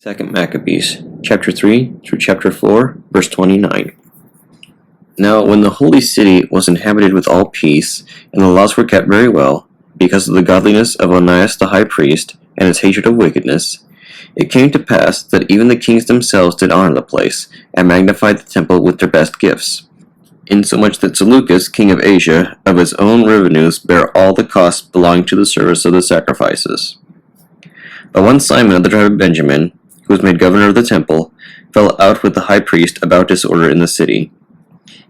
2 Maccabees, chapter 3 through chapter 4, verse 29. Now when the holy city was inhabited with all peace, and the laws were kept very well, because of the godliness of Onias the high priest, and his hatred of wickedness, it came to pass that even the kings themselves did honor the place, and magnified the temple with their best gifts, insomuch that Seleucus, king of Asia, of his own revenues bare all the costs belonging to the service of the sacrifices. But one Simon of the tribe of Benjamin, who was made governor of the temple, fell out with the high priest about disorder in the city.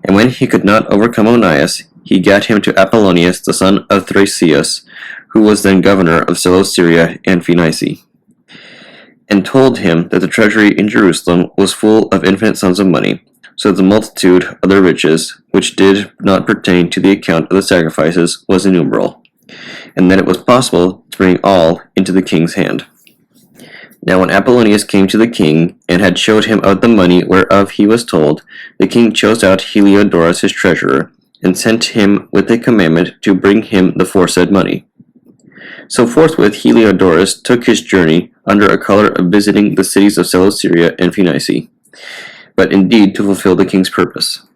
And when he could not overcome Onias, he gat him to Apollonius the son of Thraseus, who was then governor of Celesyria and Phoenicia, and told him that the treasury in Jerusalem was full of infinite sums of money, so that the multitude of their riches, which did not pertain to the account of the sacrifices, was innumerable, and that it was possible to bring all into the king's hand. Now when Apollonius came to the king, and had showed him of the money whereof he was told, the king chose out Heliodorus his treasurer, and sent him with a commandment to bring him the foresaid money. So forthwith Heliodorus took his journey, under a color of visiting the cities of Celesyria and Phoenicia, but indeed to fulfill the king's purpose.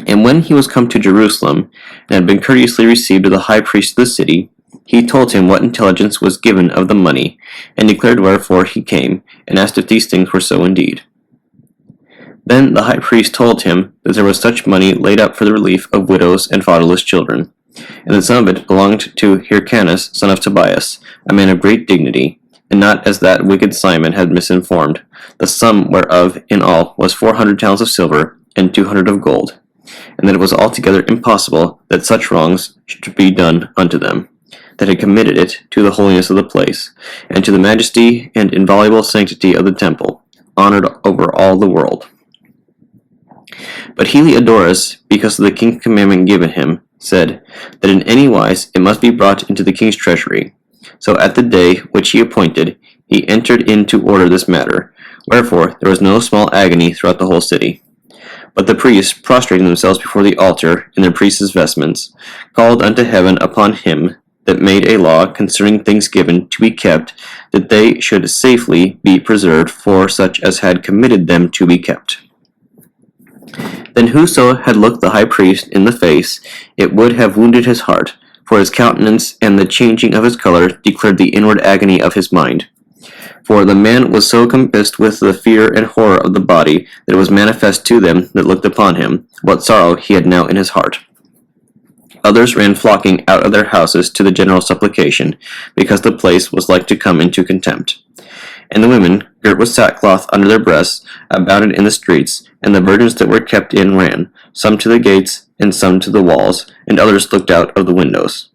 And when he was come to Jerusalem, and had been courteously received of the high priest of the city, he told him what intelligence was given of the money, and declared wherefore he came, and asked if these things were so indeed. Then the high priest told him that there was such money laid up for the relief of widows and fatherless children, and that some of it belonged to Hyrcanus, son of Tobias, a man of great dignity, and not as that wicked Simon had misinformed, the sum whereof in all was 400 talents of silver, and 200 of gold, and that it was altogether impossible that such wrongs should be done unto them that had committed it to the holiness of the place, and to the majesty and inviolable sanctity of the temple, honored over all the world. But Heliodorus, because of the king's commandment given him, said that in any wise it must be brought into the king's treasury. So at the day which he appointed, he entered in to order this matter, wherefore there was no small agony throughout the whole city. But the priests, prostrating themselves before the altar in their priest's vestments, called unto heaven upon him that made a law concerning things given to be kept, that they should safely be preserved for such as had committed them to be kept. Then whoso had looked the high priest in the face, it would have wounded his heart, for his countenance and the changing of his color declared the inward agony of his mind. For the man was so compassed with the fear and horror of the body, that it was manifest to them that looked upon him, what sorrow he had now in his heart. Others ran flocking out of their houses to the general supplication, because the place was like to come into contempt. And the women, girt with sackcloth under their breasts, abounded in the streets, and the virgins that were kept in ran, some to the gates, and some to the walls, and others looked out of the windows.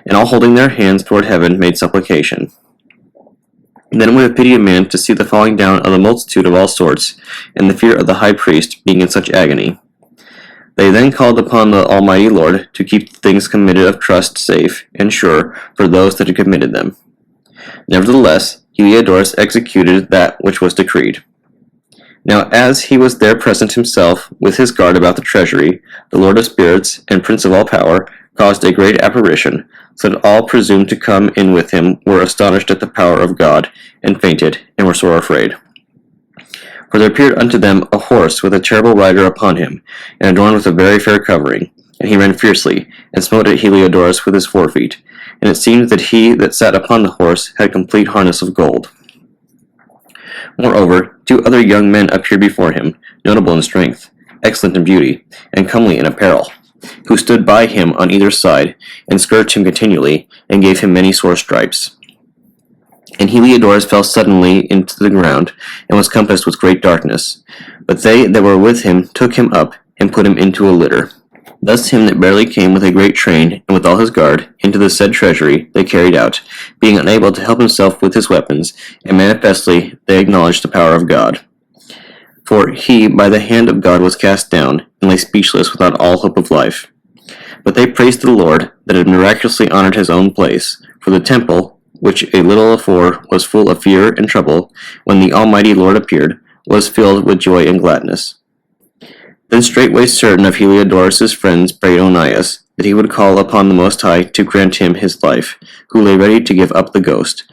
And all holding their hands toward heaven made supplication. And then it would have pitied a man to see the falling down of the multitude of all sorts, and the fear of the high priest being in such agony. They then called upon the Almighty Lord to keep the things committed of trust safe and sure for those that had committed them. Nevertheless, Heliodorus executed that which was decreed. Now as he was there present himself with his guard about the treasury, the Lord of spirits and Prince of all power caused a great apparition, so that all presumed to come in with him were astonished at the power of God, and fainted, and were sore afraid. For there appeared unto them a horse with a terrible rider upon him, and adorned with a very fair covering. And he ran fiercely, and smote at Heliodorus with his forefeet. And it seemed that he that sat upon the horse had complete harness of gold. Moreover, 2 other young men appeared before him, notable in strength, excellent in beauty, and comely in apparel, who stood by him on either side, and scourged him continually, and gave him many sore stripes. And Heliodorus fell suddenly into the ground, and was compassed with great darkness. But they that were with him took him up, and put him into a litter. Thus him that barely came with a great train, and with all his guard, into the said treasury, they carried out, being unable to help himself with his weapons, and manifestly they acknowledged the power of God. For he by the hand of God was cast down, and lay speechless without all hope of life. But they praised the Lord, that had miraculously honored his own place, for the temple, which a little afore was full of fear and trouble, when the Almighty Lord appeared, was filled with joy and gladness. Then straightway certain of Heliodorus' friends prayed Onias, that he would call upon the Most High to grant him his life, who lay ready to give up the ghost.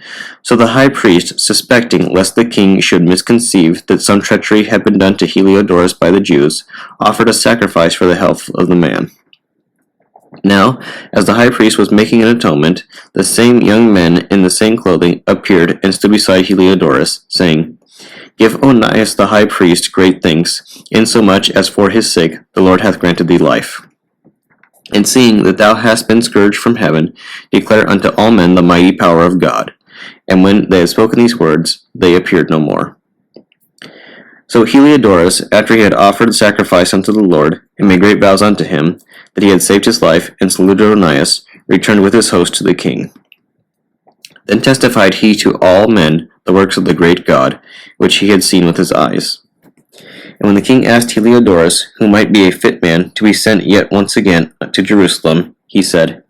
So the high priest, suspecting lest the king should misconceive that some treachery had been done to Heliodorus by the Jews, offered a sacrifice for the health of the man. Now, as the high priest was making an atonement, the same young men in the same clothing appeared and stood beside Heliodorus, saying, Give Onias the high priest great thanks, insomuch as for his sake the Lord hath granted thee life. And seeing that thou hast been scourged from heaven, declare unto all men the mighty power of God. And when they had spoken these words, they appeared no more. So Heliodorus, after he had offered the sacrifice unto the Lord, and made great vows unto him, that he had saved his life, and saluted Onias, returned with his host to the king. Then testified he to all men the works of the great God, which he had seen with his eyes. And when the king asked Heliodorus, who might be a fit man to be sent yet once again to Jerusalem, he said,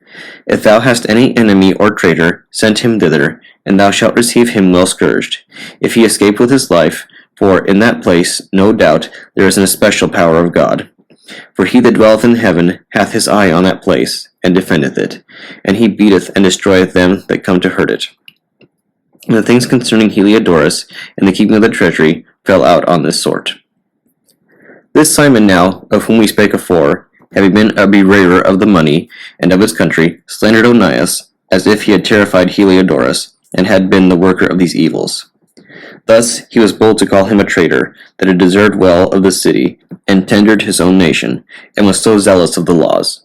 If thou hast any enemy or traitor, send him thither, and thou shalt receive him well scourged, if he escape with his life, for in that place, no doubt, there is an especial power of God. For he that dwelleth in heaven hath his eye on that place, and defendeth it, and he beateth and destroyeth them that come to hurt it. And the things concerning Heliodorus and the keeping of the treasury fell out on this sort. This Simon now, of whom we spake afore, having been a bewarer of the money and of his country, slandered Onias, as if he had terrified Heliodorus, and had been the worker of these evils. Thus he was bold to call him a traitor, that had deserved well of the city, and tendered his own nation, and was so zealous of the laws.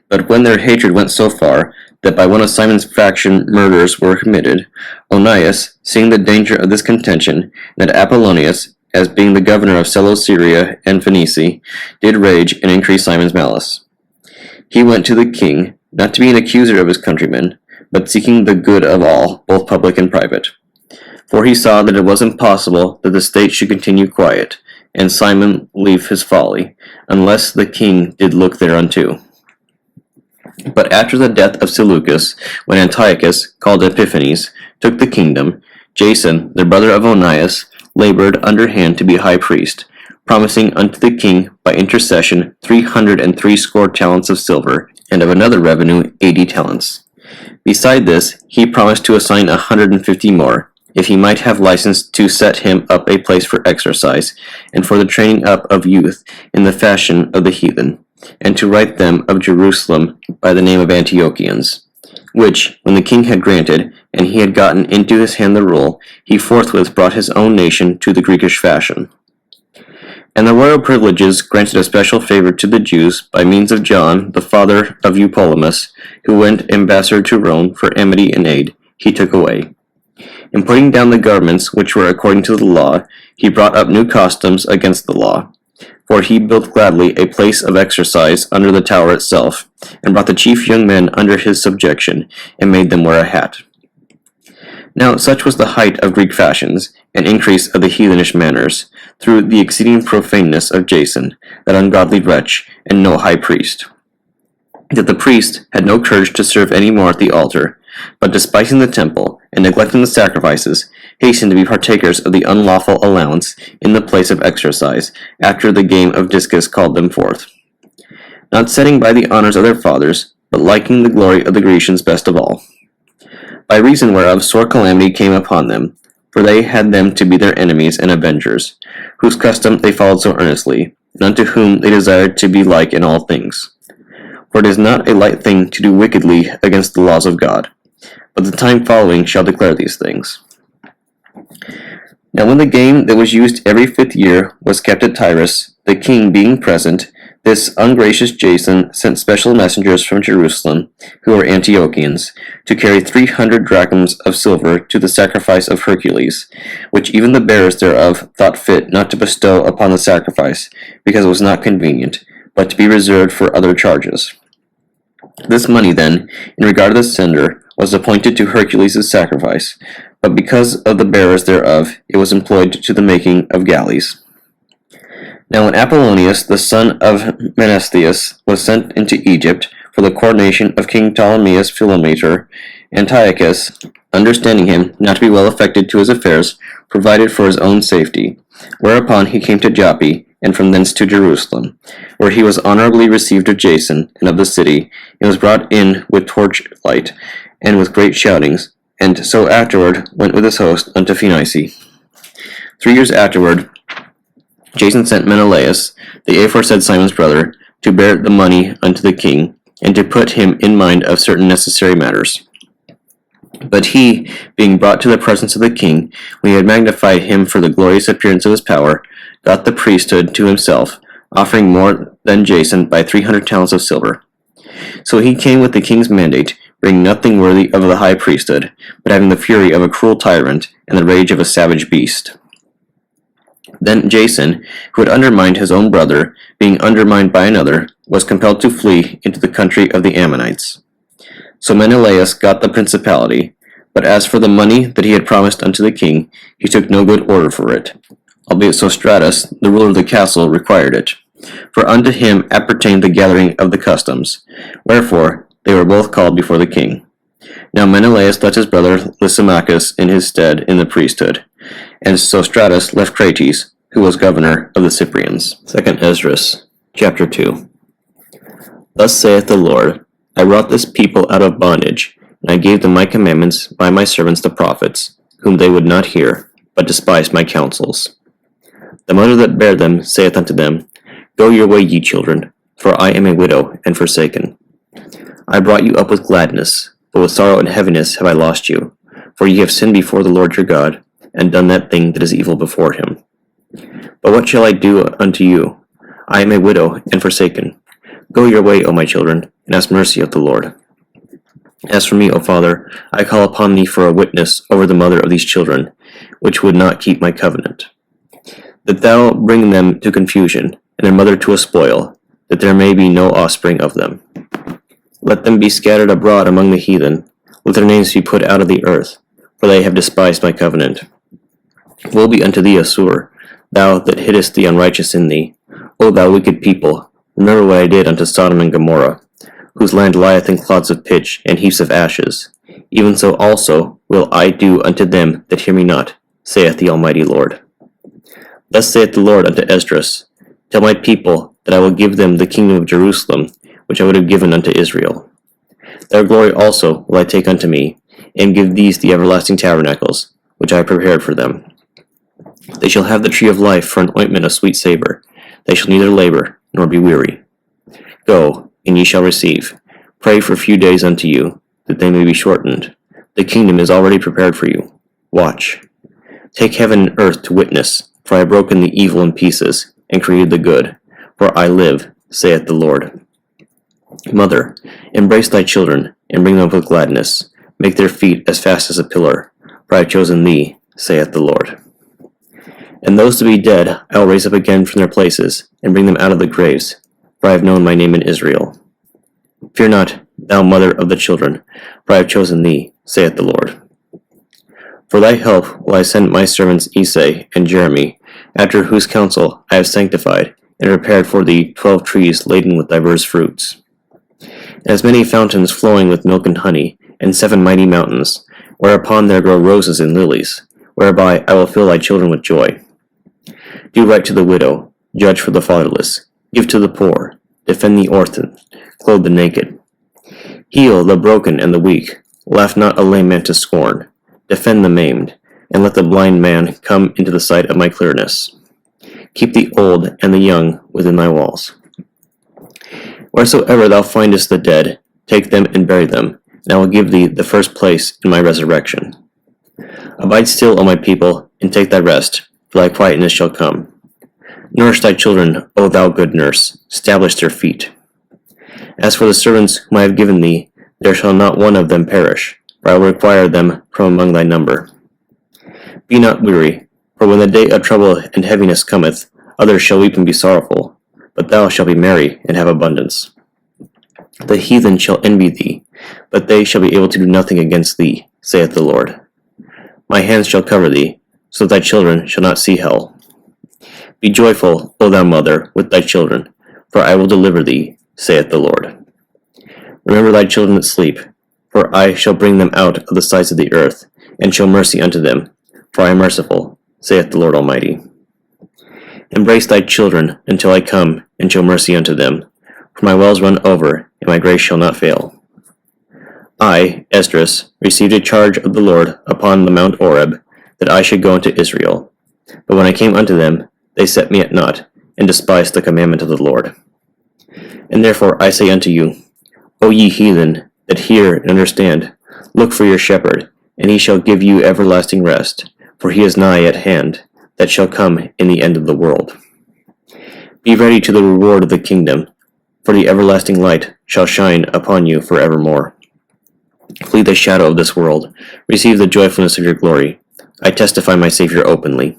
But when their hatred went so far, that by one of Simon's faction murders were committed, Onias, seeing the danger of this contention, and that Apollonius, as being the governor of Seleucia and Phoenicia, did rage and increase Simon's malice, he went to the king, not to be an accuser of his countrymen, but seeking the good of all, both public and private. For he saw that it was impossible that the state should continue quiet, and Simon leave his folly, unless the king did look thereunto. But after the death of Seleucus, when Antiochus, called Epiphanes, took the kingdom, Jason, the brother of Onias, labored underhand to be high priest, promising unto the king by intercession 360 talents of silver, and of another revenue 80 talents. Beside this, he promised to assign 150 more, if he might have license to set him up a place for exercise, and for the training up of youth in the fashion of the heathen, and to write them of Jerusalem by the name of Antiochians. Which, when the king had granted, and he had gotten into his hand the rule, he forthwith brought his own nation to the Greekish fashion. And the royal privileges granted a special favor to the Jews by means of John, the father of Eupolemus, who went ambassador to Rome for amity and aid, he took away. In putting down the governments which were according to the law, he brought up new customs against the law. For he built gladly a place of exercise under the tower itself, and brought the chief young men under his subjection, and made them wear a hat. Now such was the height of Greek fashions, and increase of the heathenish manners, through the exceeding profaneness of Jason, that ungodly wretch, and no high priest, that the priest had no courage to serve any more at the altar, but despising the temple, and neglecting the sacrifices, hastened to be partakers of the unlawful allowance in the place of exercise, after the game of discus called them forth, not setting by the honors of their fathers, but liking the glory of the Grecians best of all. By reason whereof sore calamity came upon them, for they had them to be their enemies and avengers, whose custom they followed so earnestly, and unto whom they desired to be like in all things. For it is not a light thing to do wickedly against the laws of God, but the time following shall declare these things. Now when the game that was used every 5th year was kept at Tyrus, the king being present, this ungracious Jason sent special messengers from Jerusalem, who were Antiochians, to carry 300 drachms of silver to the sacrifice of Hercules, which even the bearers thereof thought fit not to bestow upon the sacrifice, because it was not convenient, but to be reserved for other charges. This money, then, in regard to the sender, was appointed to Hercules' sacrifice, but because of the bearers thereof, it was employed to the making of galleys. Now when Apollonius, the son of Menesthius, was sent into Egypt for the coronation of King Ptolemais Philometor, Antiochus, understanding him not to be well affected to his affairs, provided for his own safety, whereupon he came to Joppa, and from thence to Jerusalem, where he was honorably received of Jason and of the city, and was brought in with torchlight, and with great shoutings, and so afterward went with his host unto Phoenice. 3 years afterward, Jason sent Menelaus, the aforesaid Simon's brother, to bear the money unto the king, and to put him in mind of certain necessary matters. But he, being brought to the presence of the king, when he had magnified him for the glorious appearance of his power, got the priesthood to himself, offering more than Jason by 300 talents of silver. So he came with the king's mandate, bringing nothing worthy of the high priesthood, but having the fury of a cruel tyrant, and the rage of a savage beast. Then Jason, who had undermined his own brother, being undermined by another, was compelled to flee into the country of the Ammonites. So Menelaus got the principality, but as for the money that he had promised unto the king, he took no good order for it, albeit Sostratus, the ruler of the castle, required it. For unto him appertained the gathering of the customs, wherefore they were both called before the king. Now Menelaus left his brother Lysimachus in his stead in the priesthood, and Sostratus left Crates, who was governor of the Cyprians. 2 Esdras, chapter 2. Thus saith the Lord, I brought this people out of bondage, and I gave them my commandments by my servants the prophets, whom they would not hear, but despised my counsels. The mother that bare them saith unto them, Go your way, ye children, for I am a widow and forsaken. I brought you up with gladness, but with sorrow and heaviness have I lost you, for ye have sinned before the Lord your God, and done that thing that is evil before him. But what shall I do unto you? I am a widow and forsaken. Go your way, O my children, and ask mercy of the Lord. As for me, O Father, I call upon thee for a witness over the mother of these children, which would not keep my covenant. That thou bring them to confusion, and their mother to a spoil, that there may be no offspring of them. Let them be scattered abroad among the heathen, let their names be put out of the earth, for they have despised my covenant. Woe be unto thee, Assur, thou that hiddest the unrighteous in thee. O thou wicked people, remember what I did unto Sodom and Gomorrah, whose land lieth in clods of pitch and heaps of ashes. Even so also will I do unto them that hear me not, saith the Almighty Lord. Thus saith the Lord unto Esdras, Tell my people that I will give them the kingdom of Jerusalem, which I would have given unto Israel. Their glory also will I take unto me, and give these the everlasting tabernacles, which I have prepared for them. They shall have the tree of life for an ointment of sweet savor. They shall neither labor, nor be weary. Go, and ye shall receive. Pray for a few days unto you, that they may be shortened. The kingdom is already prepared for you. Watch. Take heaven and earth to witness, for I have broken the evil in pieces, and created the good. For I live, saith the Lord. Mother, embrace thy children, and bring them up with gladness. Make their feet as fast as a pillar, for I have chosen thee, saith the Lord. And those to be dead I will raise up again from their places, and bring them out of the graves, for I have known my name in Israel. Fear not, thou mother of the children, for I have chosen thee, saith the Lord. For thy help will I send my servants Esai and Jeremy, after whose counsel I have sanctified, and prepared for thee 12 trees laden with diverse fruits. And as many fountains flowing with milk and honey, and 7 mighty mountains, whereupon there grow roses and lilies, whereby I will fill thy children with joy. Do right to the widow, judge for the fatherless, give to the poor, defend the orphan, clothe the naked. Heal the broken and the weak, laugh not a lame man to scorn, defend the maimed, and let the blind man come into the sight of my clearness. Keep the old and the young within thy walls. Wheresoever thou findest the dead, take them and bury them, and I will give thee the first place in my resurrection. Abide still, O my people, and take thy rest, for thy quietness shall come. Nourish thy children, O thou good nurse, establish their feet. As for the servants whom I have given thee, there shall not one of them perish, for I will require them from among thy number. Be not weary, for when the day of trouble and heaviness cometh, others shall weep and be sorrowful, but thou shalt be merry and have abundance. The heathen shall envy thee, but they shall be able to do nothing against thee, saith the Lord. My hands shall cover thee, so that thy children shall not see hell. Be joyful, O thou mother, with thy children, for I will deliver thee, saith the Lord. Remember thy children that sleep, for I shall bring them out of the sides of the earth, and show mercy unto them, for I am merciful, saith the Lord Almighty. Embrace thy children until I come, and show mercy unto them. For my wells run over, and my grace shall not fail. I, Esdras, received a charge of the Lord upon the Mount Oreb, that I should go unto Israel. But when I came unto them, they set me at naught, and despised the commandment of the Lord. And therefore I say unto you, O ye heathen, that hear and understand, look for your shepherd, and he shall give you everlasting rest, for he is nigh at hand, that shall come in the end of the world. Be ready to the reward of the kingdom, for the everlasting light shall shine upon you forevermore. Flee the shadow of this world, receive the joyfulness of your glory. I testify my Savior openly.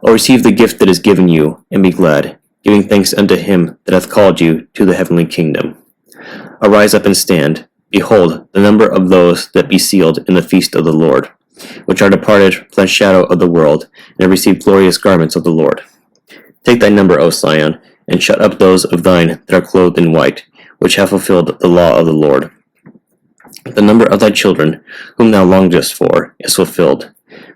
O receive the gift that is given you, and be glad, giving thanks unto him that hath called you to the heavenly kingdom. Arise up and stand. Behold, the number of those that be sealed in the feast of the Lord, which are departed from the shadow of the world, and have received glorious garments of the Lord. Take thy number, O Sion, and shut up those of thine that are clothed in white, which have fulfilled the law of the Lord. The number of thy children, whom thou longest for, is fulfilled.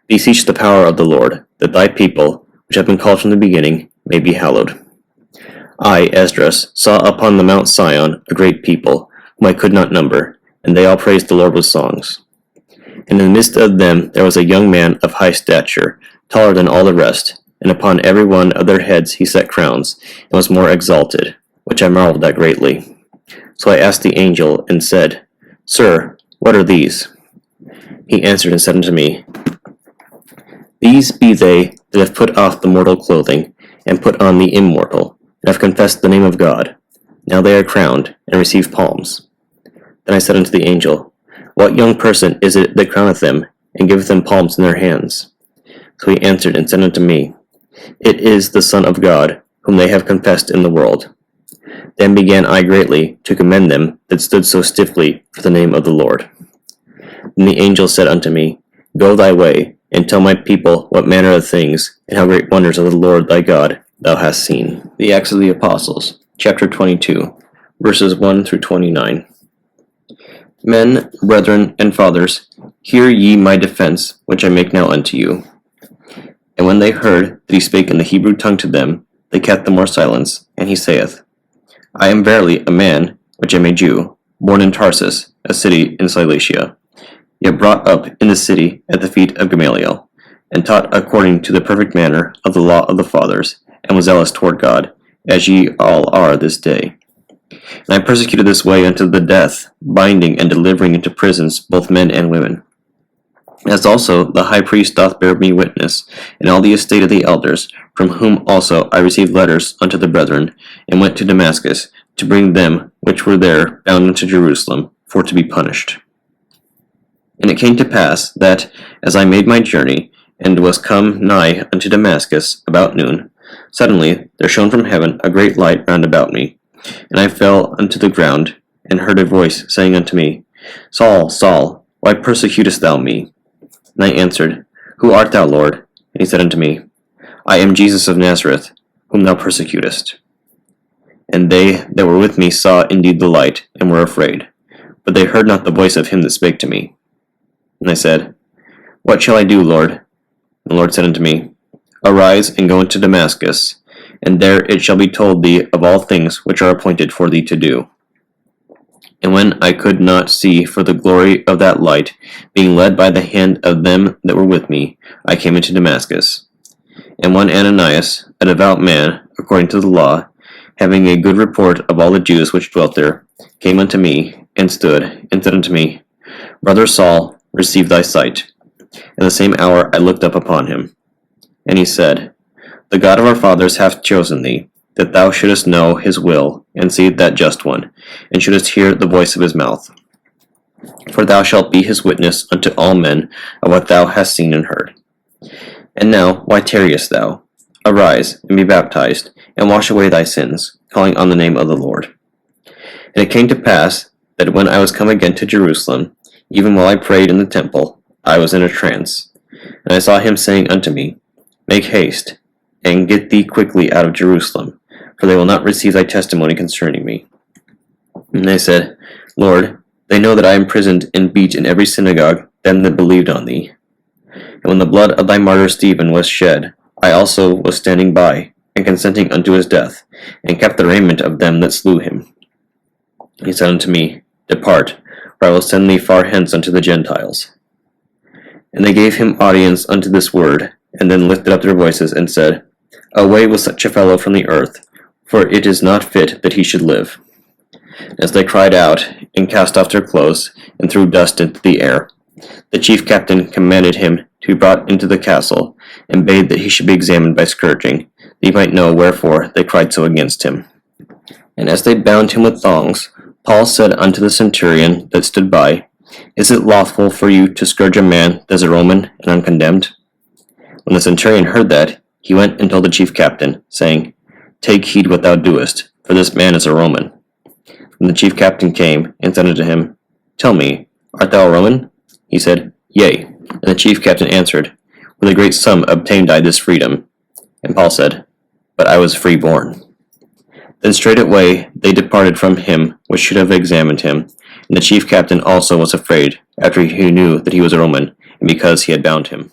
Beseech the power of the Lord, that thy people, which have been called from the beginning, may be hallowed. I, Esdras, saw upon the Mount Sion a great people, whom I could not number, and they all praised the Lord with songs. And in the midst of them there was a young man of high stature, taller than all the rest, and upon every one of their heads he set crowns, and was more exalted, which I marveled at greatly. So I asked the angel, and said, Sir, what are these? He answered and said unto me, These be they that have put off the mortal clothing, and put on the immortal, and have confessed the name of God. Now they are crowned, and receive palms. Then I said unto the angel, What young person is it that crowneth them, and giveth them palms in their hands? So he answered and said unto me, It is the Son of God, whom they have confessed in the world. Then began I greatly to commend them that stood so stiffly for the name of the Lord. Then the angel said unto me, Go thy way, and tell my people what manner of things, and how great wonders of the Lord thy God thou hast seen. The Acts of the Apostles, chapter 22, verses 1 through 29. Men, brethren, and fathers, hear ye my defense, which I make now unto you. And when they heard that he spake in the Hebrew tongue to them, they kept the more silence, and he saith, I am verily a man, which am a Jew, born in Tarsus, a city in Cilicia, yet brought up in the city at the feet of Gamaliel, and taught according to the perfect manner of the law of the fathers, and was zealous toward God, as ye all are this day. And I persecuted this way unto the death, binding and delivering into prisons both men and women. As also the high priest doth bear me witness, and all the estate of the elders, from whom also I received letters unto the brethren, and went to Damascus, to bring them which were there bound unto Jerusalem, for to be punished. And it came to pass, that, as I made my journey, and was come nigh unto Damascus about noon, suddenly there shone from heaven a great light round about me. And I fell unto the ground, and heard a voice saying unto me, Saul, Saul, why persecutest thou me? And I answered, Who art thou, Lord? And he said unto me, I am Jesus of Nazareth, whom thou persecutest. And they that were with me saw indeed the light, and were afraid. But they heard not the voice of him that spake to me. And I said, What shall I do, Lord? And the Lord said unto me, Arise, and go into Damascus, and there it shall be told thee of all things which are appointed for thee to do. And when I could not see for the glory of that light, being led by the hand of them that were with me, I came into Damascus. And one Ananias, a devout man, according to the law, having a good report of all the Jews which dwelt there, came unto me, and stood, and said unto me, Brother Saul, receive thy sight. In the same hour I looked up upon him. And he said, The God of our fathers hath chosen thee, that thou shouldest know his will, and see that just one, and shouldest hear the voice of his mouth. For thou shalt be his witness unto all men of what thou hast seen and heard. And now, why tarriest thou? Arise, and be baptized, and wash away thy sins, calling on the name of the Lord. And it came to pass, that when I was come again to Jerusalem, even while I prayed in the temple, I was in a trance. And I saw him saying unto me, Make haste, and get thee quickly out of Jerusalem, for they will not receive thy testimony concerning me. And I said, Lord, they know that I imprisoned and beat in every synagogue them that believed on thee. And when the blood of thy martyr Stephen was shed, I also was standing by, and consenting unto his death, and kept the raiment of them that slew him. He said unto me, Depart, for I will send thee far hence unto the Gentiles. And they gave him audience unto this word, and then lifted up their voices, and said, Away with such a fellow from the earth, for it is not fit that he should live. As they cried out, and cast off their clothes, and threw dust into the air, the chief captain commanded him to be brought into the castle, and bade that he should be examined by scourging, that he might know wherefore they cried so against him. And as they bound him with thongs, Paul said unto the centurion that stood by, Is it lawful for you to scourge a man that is a Roman and uncondemned? When the centurion heard that, he went and told the chief captain, saying, Take heed what thou doest, for this man is a Roman. And the chief captain came, and said unto him, Tell me, art thou a Roman? He said, Yea. And the chief captain answered, With a great sum obtained I this freedom. And Paul said, But I was freeborn. Then straightway they departed from him which should have examined him. And the chief captain also was afraid, after he knew that he was a Roman, and because he had bound him.